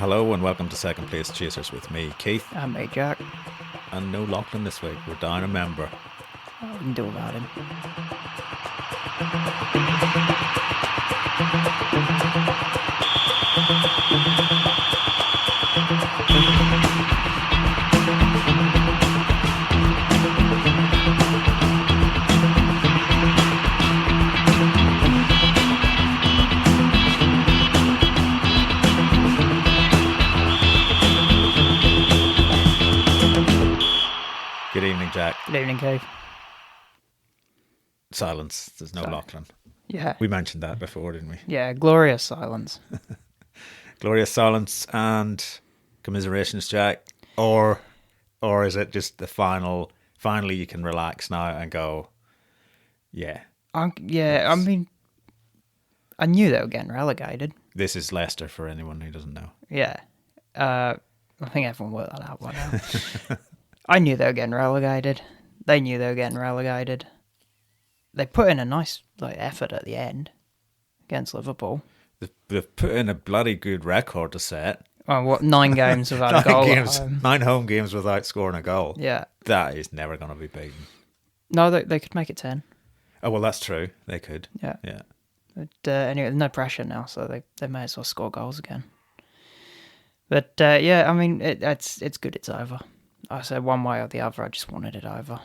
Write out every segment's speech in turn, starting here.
Hello and welcome to Second Place Chasers with me, Keith. I'm mate Jack. And no Lachlan this week. We're down a member. We can do without him. Good evening, Jack. Good evening, Keith. Silence. There's no Lachlan. Yeah. We mentioned that before, didn't we? Yeah, glorious silence. Glorious silence and commiserations, Jack. Or is it just the finally you can relax now and go, yeah. I mean, I knew they were getting relegated. This is Leicester for anyone who doesn't know. Yeah. I think everyone worked that out by now. I knew they were getting relegated. They knew they were getting relegated. They put in a nice effort at the end against Liverpool. They've put in a bloody good record to set. Oh, 9 games without a goal at home. 9 home games without scoring a goal. Yeah. That is never going to be beaten. No, they could make it 10. Oh, well, that's true. They could. Yeah. Yeah. But anyway, there's no pressure now, so they may as well score goals again. But yeah, I mean, it's good it's over. I said one way or the other, I just wanted it over.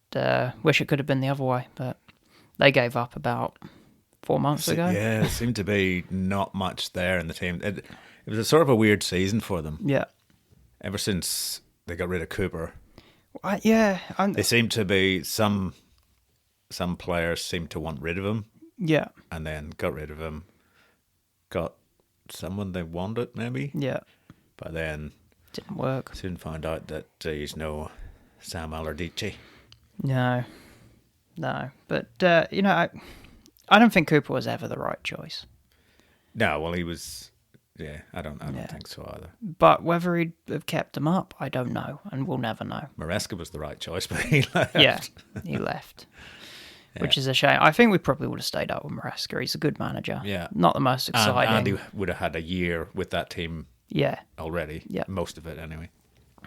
But wish it could have been the other way, but they gave up about 4 months ago. Yeah, there seemed to be not much there in the team. It was a sort of a weird season for them. Yeah. Ever since they got rid of Cooper. Yeah. They seem to be, some players seem to want rid of him. Yeah. And then got rid of him. Got someone they wanted, maybe. Yeah. But then Didn't work. soon found out that he's no Sam Allardyce. No. But, I don't think Cooper was ever the right choice. No, well, he was... Yeah, I don't think so either. But whether he'd have kept him up, I don't know, and we'll never know. Maresca was the right choice, but he left. Yeah, he left. Yeah. Which is a shame. I think we probably would have stayed up with Maresca. He's a good manager. Yeah. Not the most exciting. And he would have had a year with that team already. Yeah. Most of it, anyway.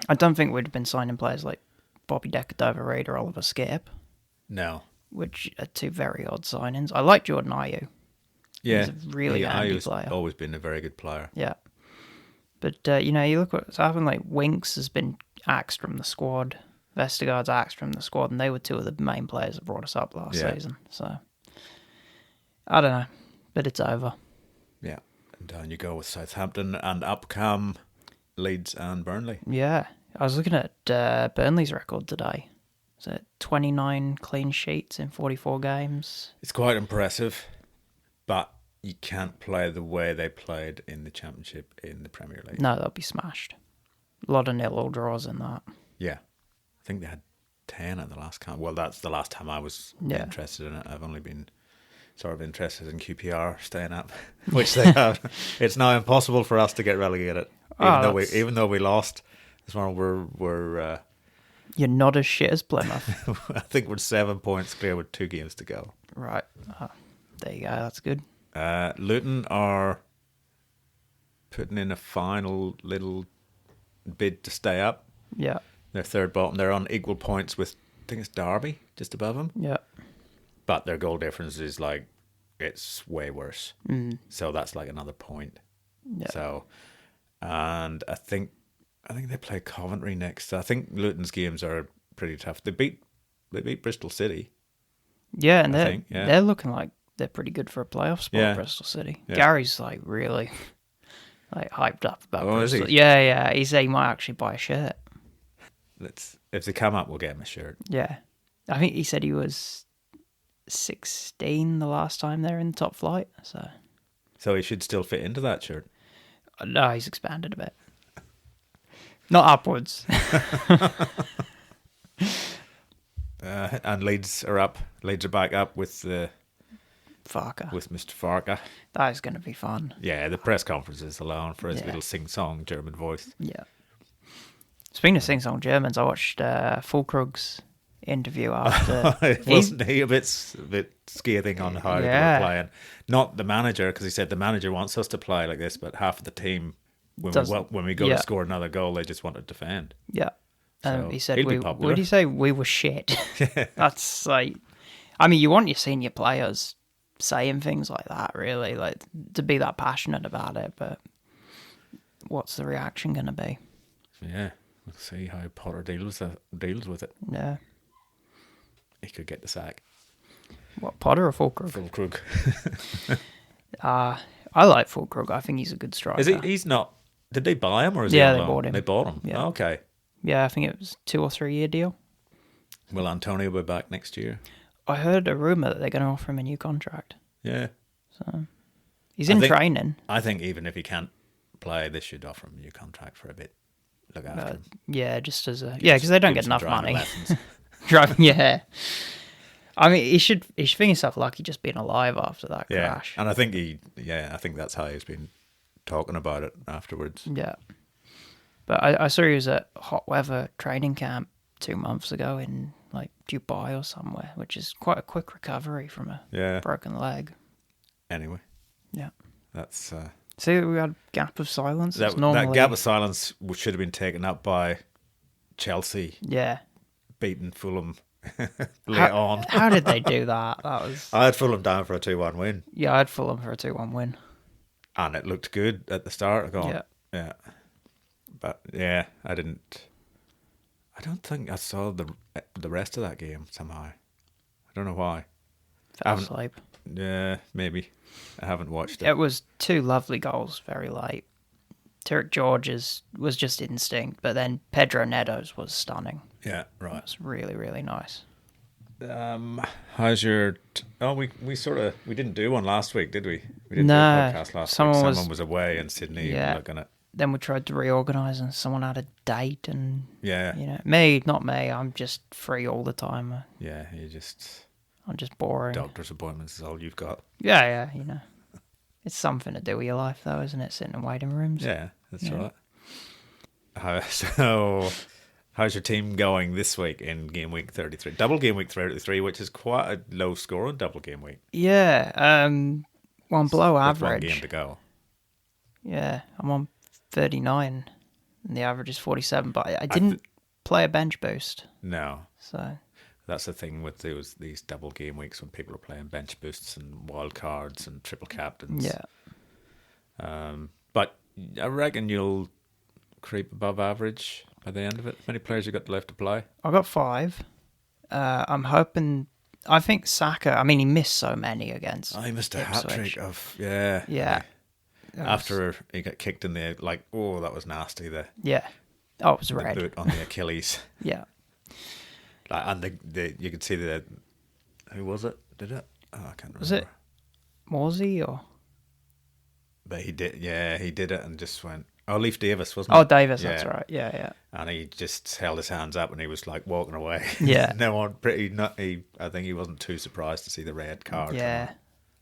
I don't think we'd have been signing players like Bobby Decordova-Reid or Oliver Skipp. No. Which are two very odd signings. I like Jordan Ayew. Yeah. He's a really handy player. Always been a very good player. Yeah. But, you look what's happened. Like, Winks has been axed from the squad. Vestergaard's axed from the squad, and they were two of the main players that brought us up last season. So, I don't know. But it's over. Yeah. And down you go with Southampton, and up come Leeds and Burnley. Yeah. I was looking at Burnley's record today. Is it 29 clean sheets in 44 games? It's quite impressive, but you can't play the way they played in the Championship in the Premier League. No, they'll be smashed. A lot of 0-0 draws in that. Yeah. I think they had 10 at the last count. Well, that's the last time I was interested in it. I've only been sort of interested in QPR staying up, which they have. It's now impossible for us to get relegated, even though we lost. This one we're you're not as shit as Plymouth. I think we're 7 points clear with 2 games to go. Right. There you go. That's good. Luton are putting in a final little bid to stay up. Yeah. They're third bottom. They're on equal points with, I think it's Derby, just above them. Yeah. But their goal difference is it's way worse. Mm. So that's like another point. Yeah. So, and I think they play Coventry next. I think Luton's games are pretty tough. They beat Bristol City. Yeah, and they're looking like they're pretty good for a playoff spot, Bristol City. Yeah. Gary's really hyped up about Bristol. Is he? Yeah. He said he might actually buy a shirt. If they come up, we'll get him a shirt. Yeah. I think he said he was 16 the last time they were in the top flight. So he should still fit into that shirt. No, he's expanded a bit. Not upwards. And Leeds are up. Leeds are back up with Farker. With Mr. Farker. That is going to be fun. Yeah, the press conferences alone for his little sing-song German voice. Yeah. Speaking of sing-song Germans, I watched Fulkrug's interview after. Wasn't he a bit scathing on how they were playing? Not the manager, because he said the manager wants us to play like this, but half of the team, when we go to score another goal, they just want to defend. Yeah. So he said, what did he say? We were shit. That's like, I mean, you want your senior players saying things like that, really, like to be that passionate about it, but what's the reaction going to be? Yeah, we'll see how Potter deals with it. Yeah. He could get the sack. What, Potter or Fulkrug? Fulkrug. I like Fulkrug. I think he's a good striker. Is he? He's not. Did they buy him or is he on they loan? bought him. They bought him. Yeah. Oh, okay. Yeah, I think it was 2 or 3 year deal. Will Antonio be back next year? I heard a rumour that they're going to offer him a new contract. Yeah. So he's in training. I think even if he can't play, they should offer him a new contract for a bit. Look after him. Yeah, just as a because they don't get enough money. Driving, yeah. I mean, he should think himself lucky just being alive after that crash. And I think I think that's how he's been talking about it afterwards. Yeah. But I saw he was at hot weather training camp 2 months ago in like Dubai or somewhere, which is quite a quick recovery from a broken leg. Anyway. Yeah. That's... See, we had a gap of silence. That gap of silence should have been taken up by Chelsea. Yeah. Beating Fulham late on. How did they do that? I had Fulham down for a 2-1 win. Yeah, I had Fulham for a 2-1 win. And it looked good at the start. Yeah. But yeah, I don't think I saw the rest of that game somehow. I don't know why. Fell asleep. Yeah, maybe. I haven't watched it. It was 2 lovely goals, very late. Turek George's was just instinct, but then Pedro Neto's was stunning. Yeah, right. It was really, really nice. How's your... we didn't do one last week, did we? We didn't do a podcast last week. Someone was away in Sydney looking at... Then we tried to reorganise and someone had a date and... Yeah. Not me. I'm just free all the time. Yeah, I'm just boring. Doctor's appointments is all you've got. Yeah, It's something to do with your life, though, isn't it? Sitting in waiting rooms. Yeah, that's right. How's your team going this week in game week 33? Double game week 33, which is quite a low score on double game week. Yeah, one below average. 1 game to go. Yeah, I'm on 39, and the average is 47. But I didn't play a bench boost. No. So that's the thing with these double game weeks when people are playing bench boosts and wild cards and triple captains. Yeah. But I reckon you'll creep above average by the end of it. How many players you got left to play? I got 5. I'm hoping. I think Saka. I mean, he missed so many against. He missed a Ipswich. hat trick of yeah. After he got kicked in the that was nasty. It was red. The boot on the Achilles. Yeah. And you could see who was it? Did it? Oh, I can't remember. Was it Morsey or? But he did. Yeah, he did it and just went. Oh, Leif Davis, wasn't it? Oh, Davis, that's right. Yeah. And he just held his hands up and he was like walking away. Yeah. No one I think he wasn't too surprised to see the red card. Yeah.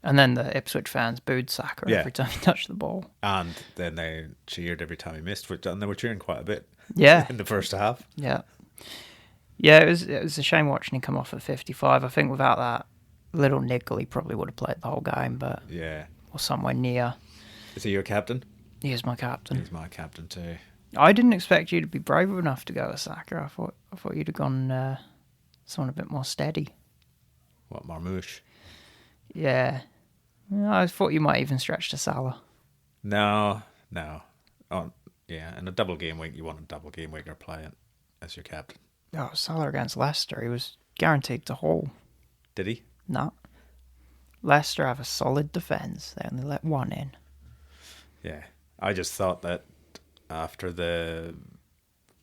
And then the Ipswich fans booed Saka every time he touched the ball. And then they cheered every time he missed, and they were cheering quite a bit. Yeah. In the first half. Yeah. Yeah, it was a shame watching him come off at 55. I think without that little niggle, he probably would have played the whole game, but or somewhere near. Is he your captain? He is my captain. He's my captain too. I didn't expect you to be brave enough to go with Saka. I thought you'd have gone someone a bit more steady. What, Marmouche? Yeah. I thought you might even stretch to Salah. No. Oh, yeah, in a double game week, you want a double game week or playing as your captain. Oh, Salah against Leicester, he was guaranteed to haul. Did he? No. Leicester have a solid defence. They only let 1 in. Yeah. I just thought that after the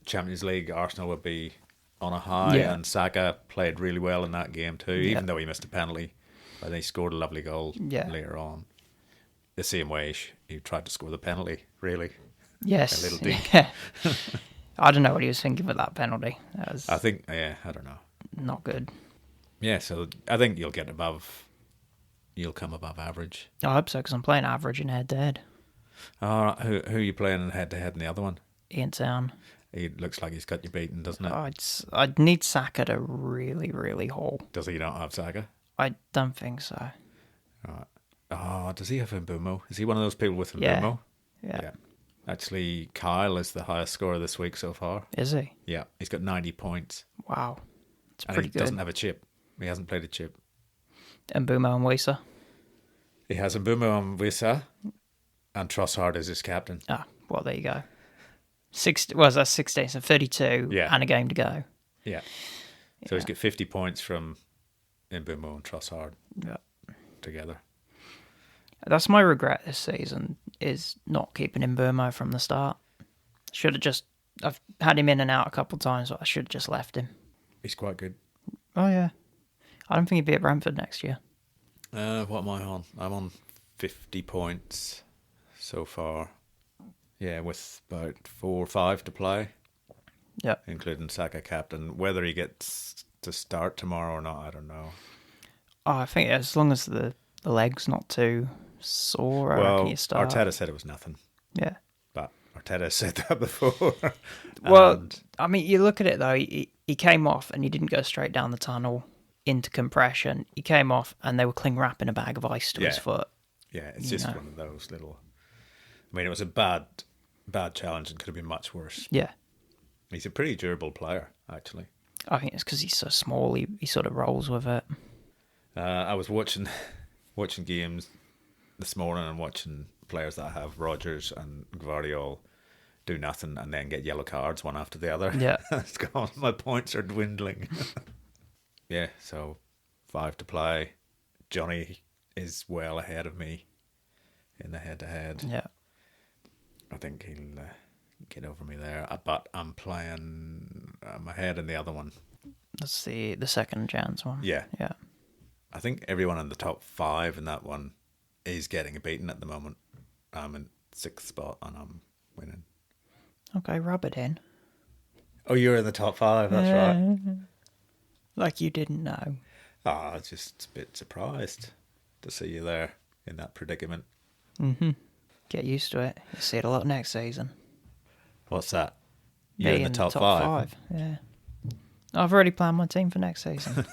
Champions League, Arsenal would be on a high, and Saka played really well in that game too, even though he missed a penalty. But he scored a lovely goal later on. The same way he tried to score the penalty, really. Yes. A little dink. Yeah. I don't know what he was thinking with that penalty. I think, I don't know. Not good. Yeah, so I think you'll come above average. I hope so, because I'm playing average in head-to-head. All right, who are you playing in head-to-head in the other one? Ian Town. He looks like he's got you beaten, doesn't it? I'd need Saka to really, really haul. Does he not have Saka? I don't think so. Right. Oh, does he have Mbumo? Is he one of those people with Mbumo? Yeah. Actually, Kyle is the highest scorer this week so far. Is he? Yeah, he's got 90 points. Wow. It's And pretty he good. doesn't have a chip. He hasn't played a chip. And Mbumo and Wisa. He has Mbumo and Wisa, and Trossard is his captain. Ah, well, there you go. That's 16, so 32 and a game to go. Yeah. So he's got 50 points from Mbumo and Trossard together. That's my regret this season, is not keeping Mbumo from the start. I've had him in and out a couple of times, but I should have just left him. He's quite good. Oh, yeah. I don't think he'd be at Brentford next year. What am I on? I'm on 50 points so far. Yeah, with about 4 or 5 to play. Yeah. Including Saka captain. Whether he gets to start tomorrow or not, I don't know. Oh, I think as long as the leg's not too sore, I reckon you start. Arteta said it was nothing. Yeah. But Arteta said that before. Well, I mean, you look at it, though. He came off and he didn't go straight down the tunnel into compression. He came off and they were cling wrapping a bag of ice to his foot. Yeah, it's just one of those little... I mean, it was a bad challenge and could have been much worse. Yeah. He's a pretty durable player, actually. I think it's because he's so small. He sort of rolls with it. I was watching games this morning and watching players that have Rodgers and Gvardiol do nothing and then get yellow cards one after the other. Yeah. It's gone. My points are dwindling. Yeah, so 5 to play. Johnny is well ahead of me in the head-to-head. Yeah. I think he'll get over me there. But I'm playing... I'm ahead in the other one. That's the second chance one. Yeah. Yeah. I think everyone in the top 5 in that one is getting beaten at the moment. I'm in 6th spot and I'm winning. Okay, rub it in. Oh, you're in the top 5, that's right. Like you didn't know. I was just a bit surprised to see you there in that predicament. Mm-hmm. Get used to it. You'll see it a lot next season. What's that? You're in the top 5? Yeah. I've already planned my team for next season.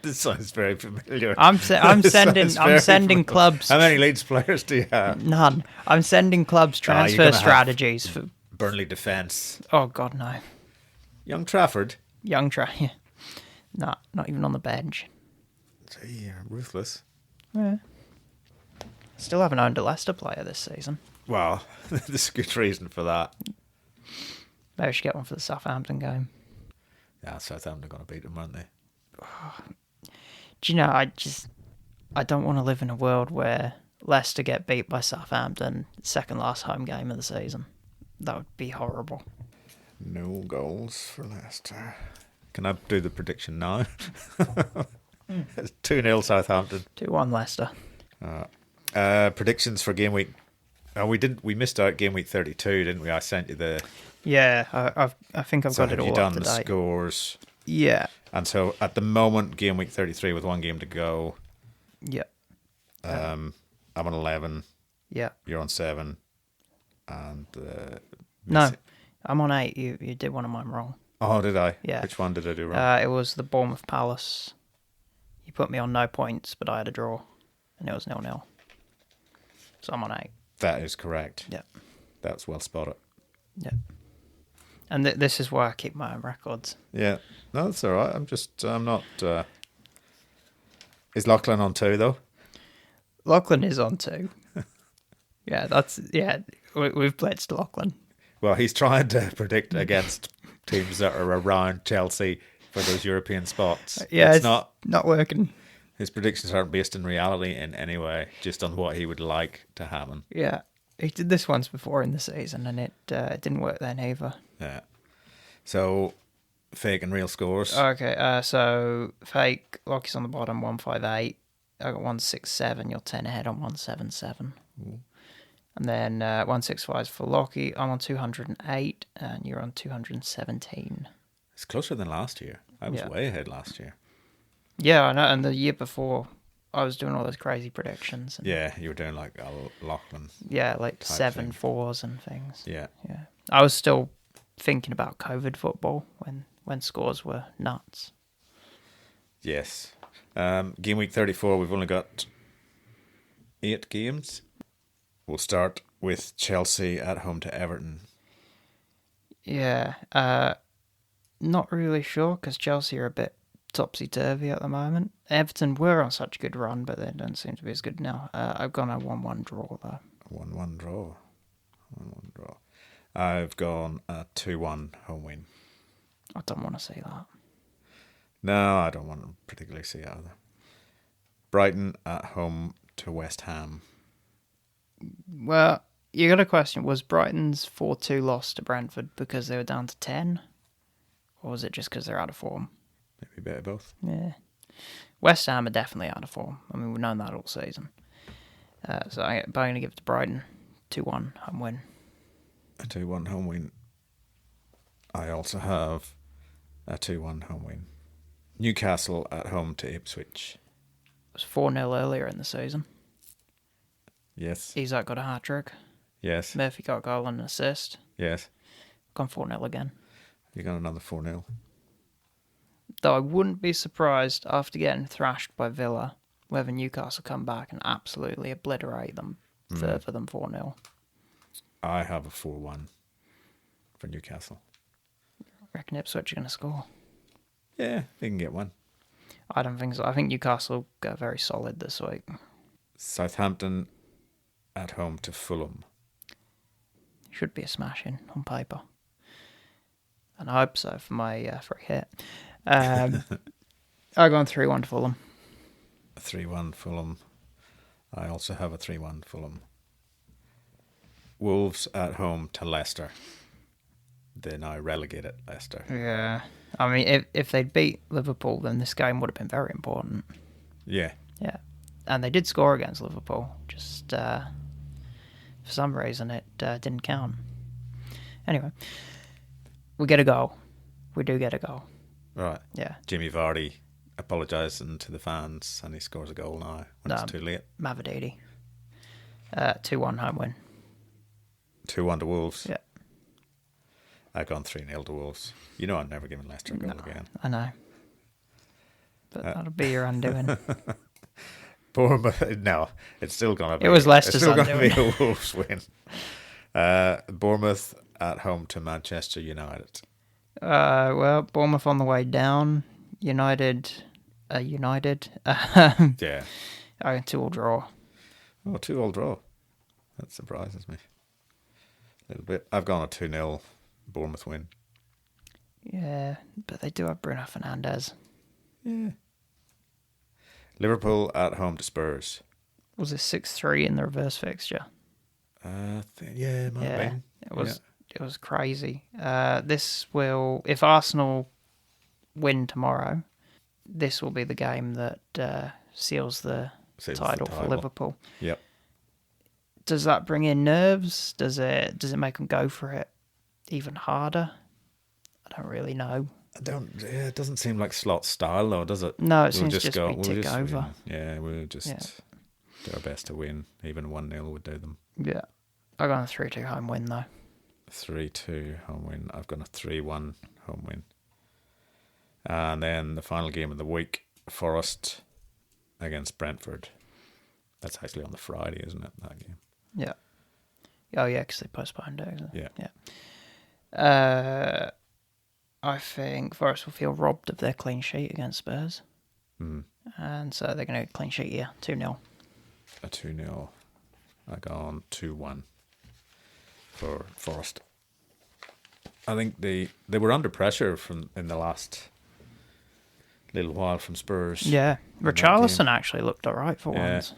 This sounds very familiar. I'm sending clubs. How many Leeds players do you have? None. I'm sending clubs transfer strategies for Burnley defence. Oh God, no. Young Trafford. Yeah. Nah, not even on the bench. Gee, you're ruthless. Yeah. Still haven't owned a Leicester player this season. Well, there's a good reason for that. Maybe I should get one for the Southampton game. Yeah, Southampton are going to beat them, aren't they? Do you know, I don't want to live in a world where Leicester get beat by Southampton, second last home game of the season. That would be horrible. No goals for Leicester. Can I do the prediction now? It's 2-0 Southampton. 2-1 Leicester. Predictions for game week. We missed out game week 32, didn't we? I sent you the... Yeah, I think I've got it all up to date. Have you done the scores? Yeah. And so at the moment, game week 33 with one game to go. Yeah. I'm on 11. Yeah. You're on 7. And... no, I'm on 8. You did one of mine wrong. Oh, did I? Yeah. Which one did I do wrong? It was the Bournemouth Palace. You put me on no points, but I had a draw. And it was 0-0. So I'm on 8. That is correct. Yeah. That's well spotted. Yeah. And this is why I keep my own records. Yeah. No, that's all right. I'm not... Is Lachlan on 2, though? Lachlan is on 2. We've blitzed Lachlan. Well, he's trying to predict against teams that are around Chelsea for those European spots. Yeah, it's not working. His predictions aren't based in reality in any way, just on what he would like to happen. Yeah. He did this once before in the season, and it didn't work then either. Yeah. So, fake and real scores. Okay, so fake, Lockie's on the bottom, 158. I got 167, you're 10 ahead on 177. Ooh. And then 165 for Lockie, I'm on 208, and you're on 217. It's closer than last year. I was way ahead last year. Yeah, I know, and the year before, I was doing all those crazy predictions. And, yeah, you were doing like Lachlan. Yeah, like 7 4s and things. Yeah. I was still thinking about COVID football when scores were nuts. Yes. Game week 34, we've only got 8 games. We'll start with Chelsea at home to Everton. Yeah, not really sure because Chelsea are a bit topsy-turvy at the moment. Everton were on such a good run, but they don't seem to be as good now. I've gone a 1-1 draw, though. 1-1 draw. 1-1 draw. I've gone a 2-1 home win. I don't want to see that. No, I don't want to particularly see either. Brighton at home to West Ham. Well, you got a question. Was Brighton's 4-2 loss to Brentford because they were down to 10? Or was it just because they're out of form? Maybe a bit of both. Yeah. West Ham are definitely out of form. I mean, we've known that all season. So I'm going to give it to Brighton. 2-1 home win. A 2-1 home win. I also have a 2-1 home win. Newcastle at home to Ipswich. It was 4-0 earlier in the season. Yes. Isak got a hat-trick. Yes. Murphy got a goal and an assist. Yes. Gone 4-0 again. You got another 4-0. Though I wouldn't be surprised after getting thrashed by Villa whether Newcastle come back and absolutely obliterate them further than 4-0. I have a 4-1 for Newcastle. Reckon Ipswich are going to score? Yeah, they can get one. I don't think so. I think Newcastle go very solid this week. Southampton at home to Fulham. Should be a smashing on paper. And I hope so for my free hit. I've gone 3-1 to Fulham. 3-1 Fulham. I also have a 3-1 Fulham. Wolves at home to Leicester. They're now relegated, Leicester. Yeah. I mean, if they'd beat Liverpool, then this game would have been very important. Yeah. Yeah. And they did score against Liverpool. Just for some reason, it didn't count. Anyway, we get a goal. We do get a goal. Right. Yeah. Jimmy Vardy apologising to the fans and he scores a goal now when it's too late. Mavididi. 2-1 home win. 2-1 to Wolves. Yeah. I've gone 3-0 to Wolves. You know I'm never giving Leicester a goal again. I know. But that'll be your undoing. Bournemouth, no, it's still going to be. It was Leicester's It's still going to undoing. be a Wolves win. Bournemouth at home to Manchester United. Well, Bournemouth on the way down. United. Yeah. I 2-2 draw. Oh, 2-2 draw. That surprises me a little bit. I've gone a 2-0 Bournemouth win. Yeah, but they do have Bruno Fernandes. Yeah. Liverpool at home to Spurs. Was it 6-3 in the reverse fixture? Yeah, it might have been. It was. Yeah. It was crazy. This will, if Arsenal win tomorrow, this will be the game that seals the title for Liverpool. Yep. Does that bring in nerves? Does it make them go for it even harder? I don't really know. Yeah, it doesn't seem like Slot's style, though, does it? No, it seems just be tick over. Win. Yeah, we'll just do our best to win. Even 1-0 would do them. Yeah. I've got a 3-2 home win, though. 3-2 home win. I've got a 3-1 home win. And then the final game of the week, Forest against Brentford. That's actually on the Friday, isn't it, that game? Yeah. Oh, yeah, because they postponed it. Yeah. Yeah. I think Forest will feel robbed of their clean sheet against Spurs. And so they're going to clean sheet here, 2-0. A 2-0. I gone 2-1 for Forest. I think they were under pressure in the last little while from Spurs. Yeah. Richarlison actually looked all right for once.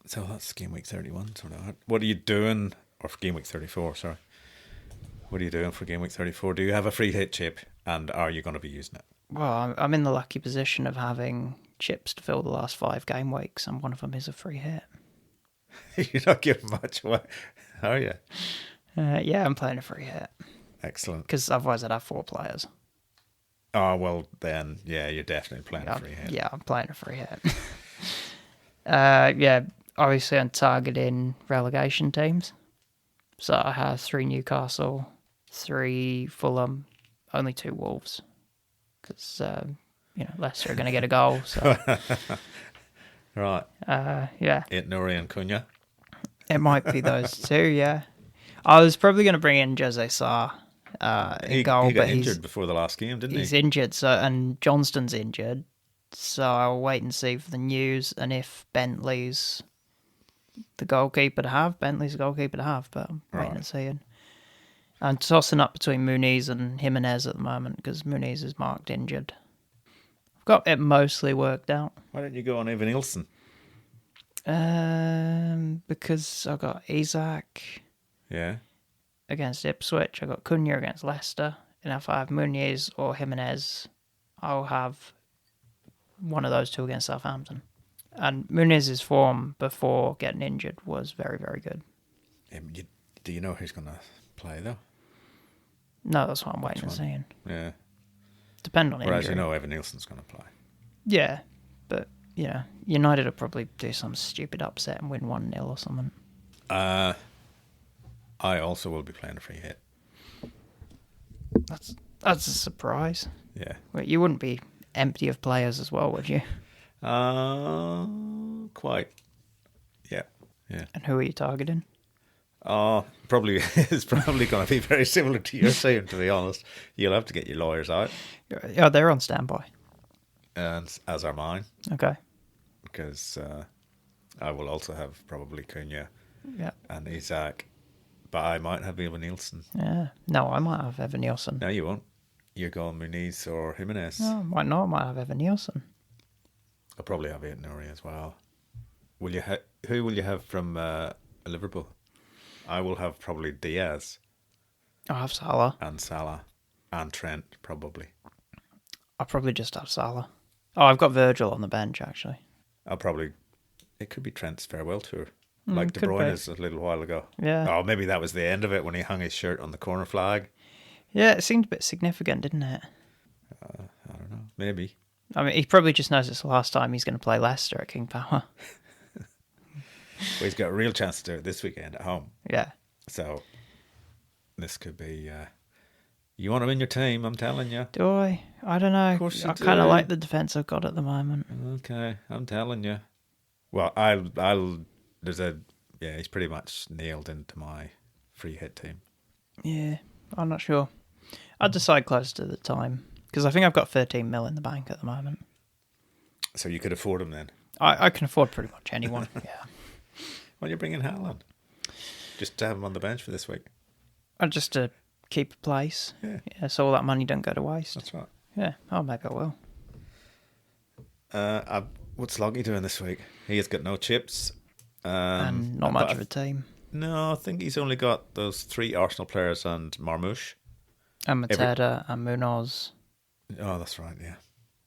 So that's game week 31. Sort of. What are you doing? Or for game week 34, sorry. What are you doing for game week 34? Do you have a free hit chip and are you going to be using it? Well, I'm in the lucky position of having chips to fill the last 5 game weeks, and one of them is a free hit. You're not giving much away, are you? Yeah, I'm playing a free hit. Excellent. Because otherwise I'd have 4 players. Oh, well, then, yeah, you're definitely playing a free hit. Yeah, I'm playing a free hit. Yeah, obviously I'm targeting relegation teams. So I have 3 Newcastle, 3 Fulham, only 2 Wolves. Because, Leicester are going to get a goal. So, Right. yeah. Nuri and Cunha. It might be those 2, yeah. I was probably going to bring in Jose Sarr in goal, he got but injured before the last game, didn't he? He's injured, and Johnston's injured. So I'll wait and see for the news, and if Bentley's the goalkeeper to have, Bentley's the goalkeeper to have, but I'm waiting and seeing. I'm tossing up between Muniz and Jimenez at the moment, because Muniz is marked injured. I've got it mostly worked out. Why didn't you go on Evan Nielsen? Because I got Isaac against Ipswich, I got Cunha against Leicester, and if I have Muniz or Jimenez, I'll have one of those 2 against Southampton. And Muniz's form before getting injured was very, very good. Do you know who's going to play, though? No, that's what I'm waiting and seeing. Yeah. Depend on injury. Whereas you know Evan Nielsen's going to play. Yeah, but, United will probably do some stupid upset and win 1-0 or something. I also will be playing a free hit. That's a surprise. Yeah. Wait, you wouldn't be empty of players as well, would you? Quite. Yeah. And who are you targeting? Probably it's probably going to be very similar to your team, to be honest. You'll have to get your lawyers out. Yeah, they're on standby. And as are mine. Okay. Because I will also have probably Cunha Yeah. and Isaac. But I might have Evan Nielsen. Yeah. No, I might have Evan Nielsen. No, you won't. You're going Muniz or Jimenez. No, why not? I might have Evan Nielsen. I'll probably have Nuri as well. Will you? Who will you have from Liverpool? I will have probably Diaz. I'll have Salah. And Salah. And Trent, probably. I'll probably just have Salah. Oh, I've got Virgil on the bench, actually. It could be Trent's farewell tour. Like De could Bruyne's be. a little while ago. Yeah. Oh, maybe that was the end of it when he hung his shirt on the corner flag. Yeah, it seemed a bit significant, didn't it? I don't know. Maybe. I mean, he probably just knows it's the last time he's going to play Leicester at King Power. Well, he's got a real chance to do it this weekend at home. Yeah. So, this could be... you want him in your team, I'm telling you. Do I? I don't know. Of course you I kind of do. like the defence I've got at the moment. Okay, I'm telling you. Well, he's pretty much nailed into my free hit team. Yeah, I'm not sure. I'll decide close to the time, because I think I've got 13 mil in the bank at the moment. So you could afford him then? I can afford pretty much anyone, yeah. Well, you're bringing Haaland. Just to have him on the bench for this week. Just to keep a place. Yeah. So all that money don't go to waste. That's right. Yeah, maybe I will. What's Loggy doing this week? He has got no chips. And not much of a team. No, I think he's only got those 3 Arsenal players and Marmouche. And Mateta and Munoz. Oh, that's right, yeah.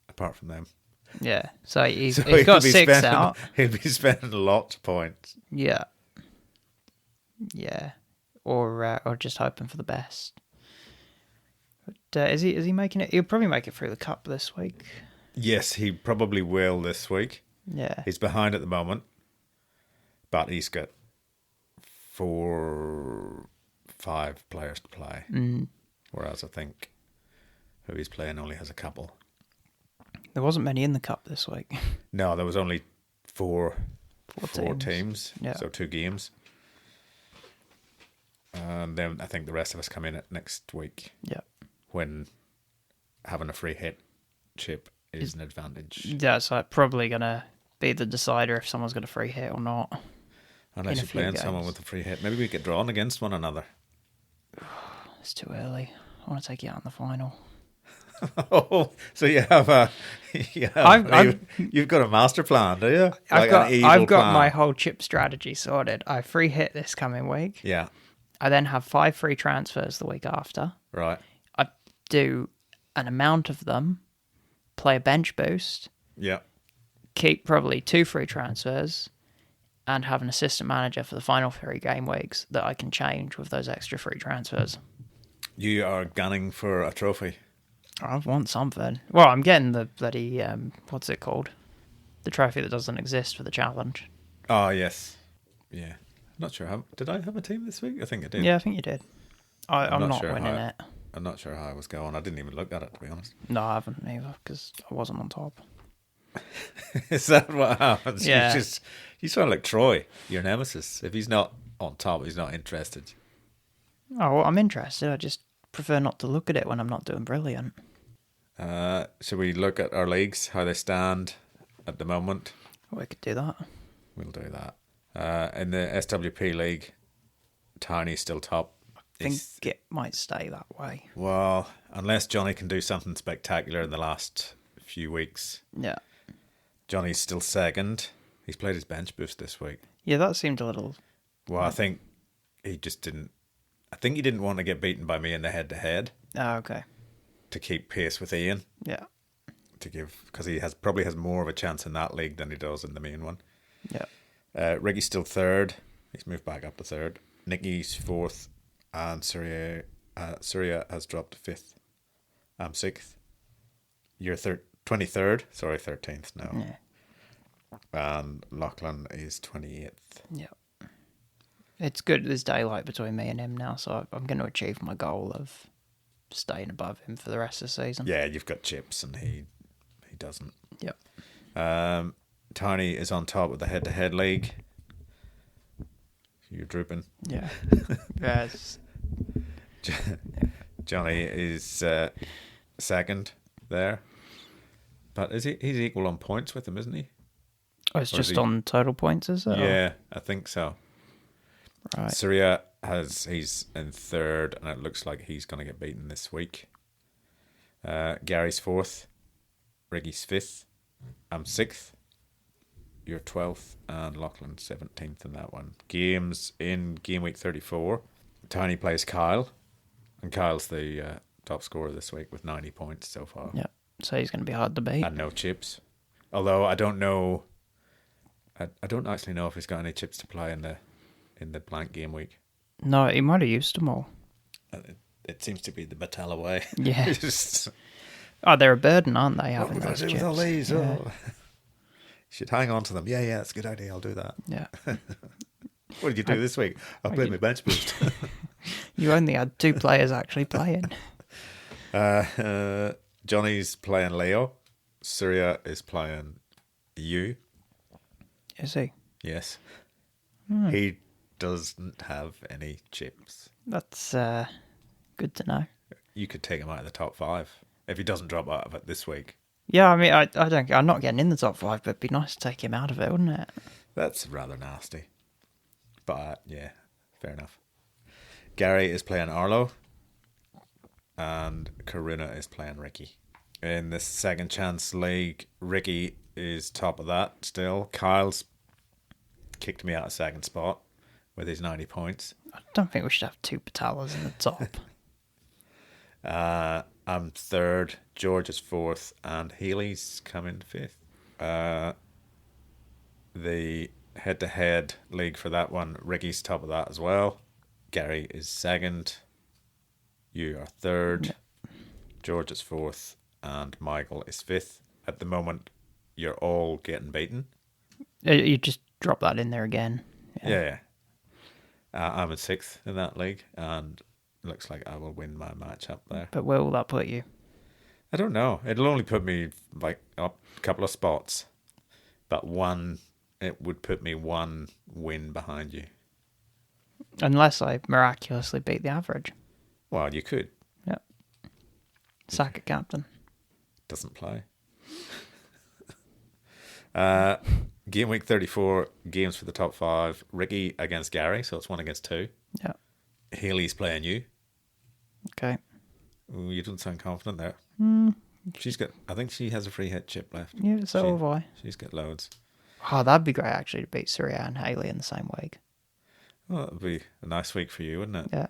Apart from them. Yeah, so he's he'll got be 6 out. He'll be spending lots of points. Yeah. Yeah. Or just hoping for the best. But is he making it? He'll probably make it through the cup this week. Yes, he probably will this week. Yeah. He's behind at the moment, but he's got 4, 5 players to play. Whereas I think who he's playing only has a couple. There wasn't many in the cup this week. No, there was only four teams. Yeah. So 2 games. And then I think the rest of us come in at next week. Yeah. When having a free hit chip is an advantage. Yeah, so it's probably going to be the decider if someone's got a free hit or not. Unless you're playing someone with a free hit. Maybe we get drawn against one another. It's too early. I want to take you out in the final. Oh, so you have you've got a master plan, do you? I've got my whole chip strategy sorted. I free hit this coming week. Yeah. I then have 5 free transfers the week after. Right. I do an amount of them, play a bench boost. Yeah. Keep probably 2 free transfers, and have an assistant manager for the final 3 game weeks that I can change with those extra free transfers. You are gunning for a trophy. I want something. Well, I'm getting the bloody, what's it called? The trophy that doesn't exist for the challenge. Oh, yes. Yeah. Not sure. Did I have a team this week? I think I did. Yeah, I think you did. I'm not winning it. I'm not sure how I was going. I didn't even look at it, to be honest. No, I haven't either, because I wasn't on top. Is that what happens? Yeah. You sound like Troy, your nemesis. If he's not on top, he's not interested. Oh, well, I'm interested. I just prefer not to look at it when I'm not doing brilliant. Should we look at our leagues, how they stand at the moment? We could do that. We'll do that. In the SWP league, Tiny's still top. I think it might stay that way. Well, unless Johnny can do something spectacular in the last few weeks. Yeah. Johnny's still second. He's played his bench boost this week. Yeah, that seemed a little... Well, I think he just didn't... I think he didn't want to get beaten by me in the head-to-head. Oh, okay. To keep pace with Ian. Yeah. Because he probably has more of a chance in that league than he does in the main one. Yeah. Ricky's still third. He's moved back up to third. Nicky's fourth. And Surya has dropped to fifth. I'm sixth. You're 23rd. Sorry, 13th now. Yeah. And Lachlan is 28th. Yeah. It's good there's daylight between me and him now, so I'm going to achieve my goal of staying above him for the rest of the season. Yeah, you've got chips and he doesn't. Yep. Tiny is on top of the head-to-head league. You're drooping. Yeah. Yes. Johnny is second there. But he's equal on points with him, isn't he? Oh, it's just on total points, is it? Yeah, I think so. Right. Surya he's in third, and it looks like he's going to get beaten this week. Gary's fourth. Ricky's fifth. I'm sixth. You're 12th, and Lachlan 17th in that one. Games in game week 34. Tiny plays Kyle, and Kyle's the top scorer this week with 90 points so far. Yeah, so he's going to be hard to beat. And no chips. Although I don't know, I don't actually know if he's got any chips to play in the blank game week. No, he might have used them all. It seems to be the Battella way. Yeah. Oh, they're a burden, aren't they? What we're going to do with all these? Yeah. Oh. You should hang on to them. Yeah, that's a good idea. I'll do that. Yeah. What did you do this week? I played my bench boost. You only had 2 players actually playing. Johnny's playing Leo. Surya is playing you. Is he? Yes. He doesn't have any chips. That's good to know. You could take him out of the top 5 if he doesn't drop out of it this week. Yeah, I mean, I'm not getting in the top 5, but it'd be nice to take him out of it, wouldn't it? That's rather nasty. But, yeah, fair enough. Gary is playing Arlo. And Karuna is playing Ricky. In the second chance league, Ricky is top of that still. Kyle's kicked me out of second spot with his 90 points. I don't think we should have 2 Batallas in the top. I'm third, George is fourth, and Healy's coming fifth. The head-to-head league for that one, Ricky's top of that as well. Gary is second. You are third. Yeah. George is fourth, and Michael is fifth. At the moment, you're all getting beaten. You just drop that in there again. Yeah. I'm in sixth in that league, and it looks like I will win my match up there. But where will that put you? I don't know. It'll only put me up a couple of spots, but it would put me 1 win behind you. Unless I miraculously beat the average. Well, you could. Yeah. Sack a captain. Doesn't play. Game week 34, games for the top 5. Ricky against Gary, so it's 1 against 2. Yeah. Haley's playing you. Okay. Ooh, you don't sound confident there. I think she has a free hit chip left. Yeah, so have I. She's got loads. Oh, that'd be great actually to beat Surya and Haley in the same week. Well, that'd be a nice week for you, wouldn't it?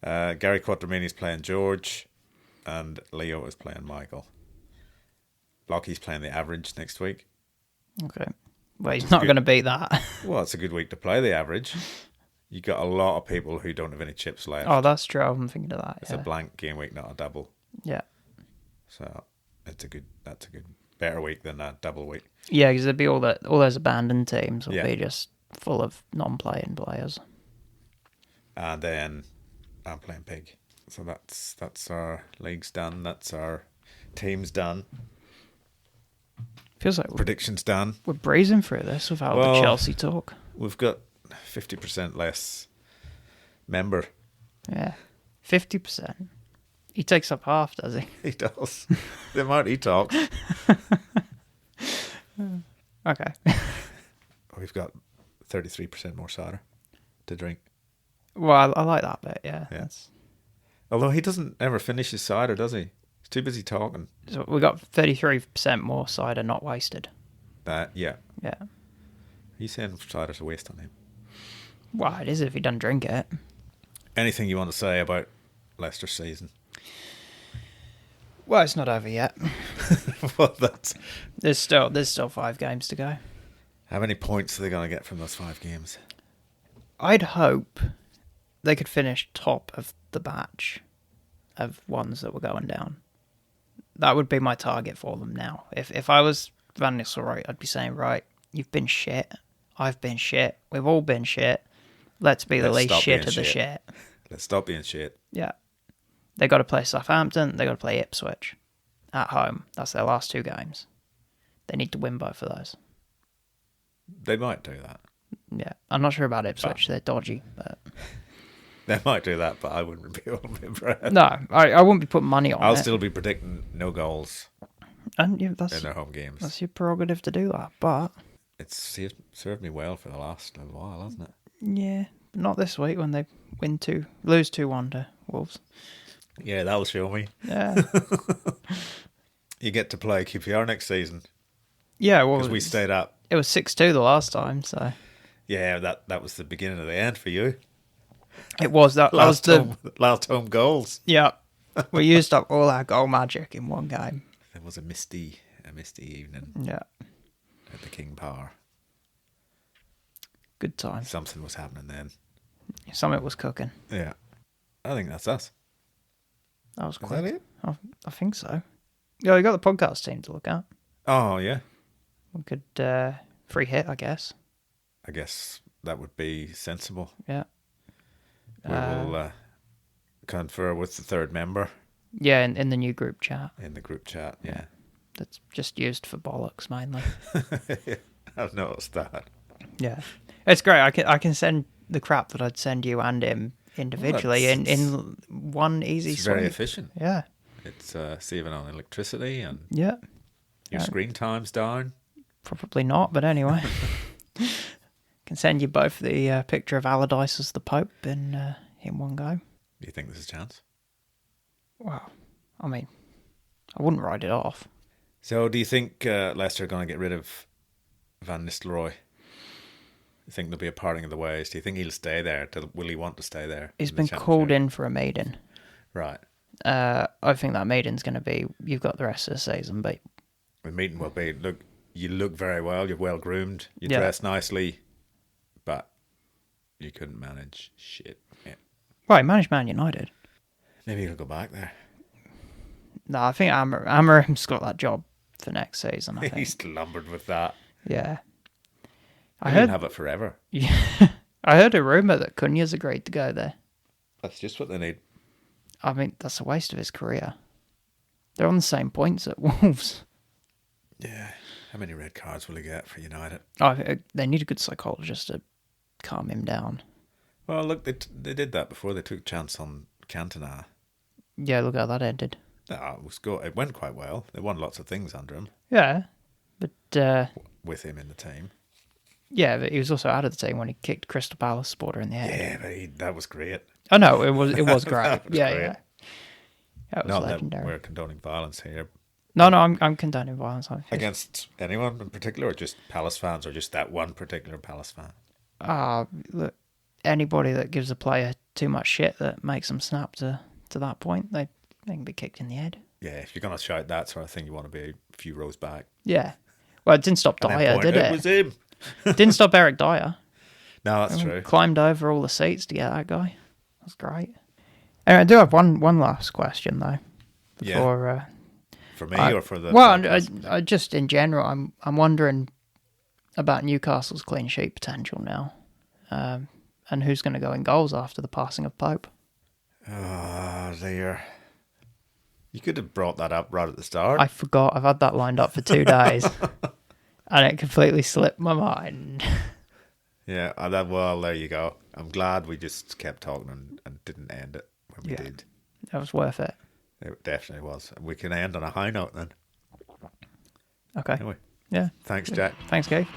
Yeah. Gary Quattromini's playing George, and Leo is playing Michael. Lockie's playing the average next week. Okay. Well, he's not going to beat that. Well, it's a good week to play the average. You got a lot of people who don't have any chips left. Oh, that's true. I'm thinking of that. It's a blank game week, not a double. Yeah. So that's a good better week than that double week. Yeah, because there'd be all those abandoned teams will be just full of non-playing players. And then I'm playing pig. So that's our leagues done. That's our teams done. Feels like predictions done. We're breezing through this without the Chelsea talk. We've got 50% less member. Yeah, 50%. He takes up half, does he? He does. The amount he talks. Okay. We've got 33% more cider to drink. Well, I like that bit, yeah. Although he doesn't ever finish his cider, does he? He's too busy talking. So we got 33% more cider not wasted. Yeah. Yeah. Are you saying cider's a waste on him? Well, it is if he doesn't drink it. Anything you want to say about Leicester season? Well, it's not over yet. Well, there's still 5 games to go. How many points are they going to get from those 5 games? I'd hope they could finish top of the batch of ones that were going down. That would be my target for them now. If I was Van Nistelrooy, I'd be saying, right, you've been shit. I've been shit. We've all been shit. Let's be the least shit of the shit. Let's stop being shit. Yeah. They got to play Southampton. They got to play Ipswich at home. That's their last 2 games. They need to win both of those. They might do that. Yeah, I'm not sure about Ipswich. They're dodgy, but they might do that. But I wouldn't be able to impressed. No, I wouldn't be putting money on it. I'll still be predicting no goals. And in their home games. That's your prerogative to do that, but it's served me well for the last little while, hasn't it? Yeah, but not this week when they lose 2-1 to Wolves. Yeah, that'll show me. Yeah. You get to play QPR next season. Yeah, well, because we stayed up. It was 6-2 the last time, so. Yeah, that was the beginning of the end for you. It was that. Last home goals. Yeah, we used up all our goal magic in one game. It was a misty evening. Yeah. At the King Power. Good time. Something was happening then. Something was cooking. Yeah, I think that's us. That was Is quick. that it? I think so. Yeah, we got the podcast team to look at. Oh yeah. We could free hit, I guess. I guess that would be sensible. Yeah. We will confer with the third member. Yeah, in the new group chat. In the group chat, yeah. That's just used for bollocks mainly. I've noticed that. Yeah, it's great. I can send the crap that I'd send you and him individually in one easy it's sweep. very efficient. Yeah. It's saving on electricity and your screen time's down. Probably not, but anyway. Can send you both the picture of Allardyce as the Pope in one go. Do you think there's a chance? Well, I mean, I wouldn't write it off. So do you think Leicester are going to get rid of Van Nistelrooy? You think there'll be a parting of the ways? Do you think he'll stay there? Will he want to stay there? He's been called in for a maiden. Right. I think that maiden's going to be, you've got the rest of the season, but... The meeting will be, look, you look very well, you're well groomed, you dress nicely, but you couldn't manage shit. Yeah. Right, managed Man United. Maybe he'll go back there. No, I think Amarim's got that job for next season, I think. He's lumbered with that. Yeah. I heard have it forever. Yeah. I heard a rumour that Cunha's agreed to go there. That's just what they need. I mean, that's a waste of his career. They're on the same points at Wolves. Yeah. How many red cards will he get for United? They need a good psychologist to calm him down. Well, look, they did that before. They took a chance on Cantona. Yeah, look how that ended. No, it went quite well. They won lots of things under him. Yeah, but... with him in the team. Yeah, but he was also out of the team when he kicked Crystal Palace supporter in the head. Yeah, but that was great. Oh no, it was great. Was yeah, great. Yeah. That was Not legendary. that we're condoning violence here. No, I'm condoning violence. Against anyone in particular, or just Palace fans, or just that one particular Palace fan? Look, anybody that gives a player too much shit that makes them snap to that point, they can be kicked in the head. Yeah, if you're going to shout that sort of thing, you want to be a few rows back. Yeah. Well, it didn't stop Dyer, did it? It was him. Didn't stop Eric Dyer. No, that's true. Climbed over all the seats to get that guy. That's great. Anyway, I do have one last question, though. Before, for me or for the... Well, I just in general, I'm wondering about Newcastle's clean sheet potential now. And who's going to go in goals after the passing of Pope? Oh, dear. You could have brought that up right at the start. I forgot. I've had that lined up for 2 days. And it completely slipped my mind. Yeah, well, there you go. I'm glad we just kept talking and didn't end it when we did. That was worth it. It definitely was. We can end on a high note then. Okay. Anyway. Yeah. Thanks, Jack. Thanks, Gabe.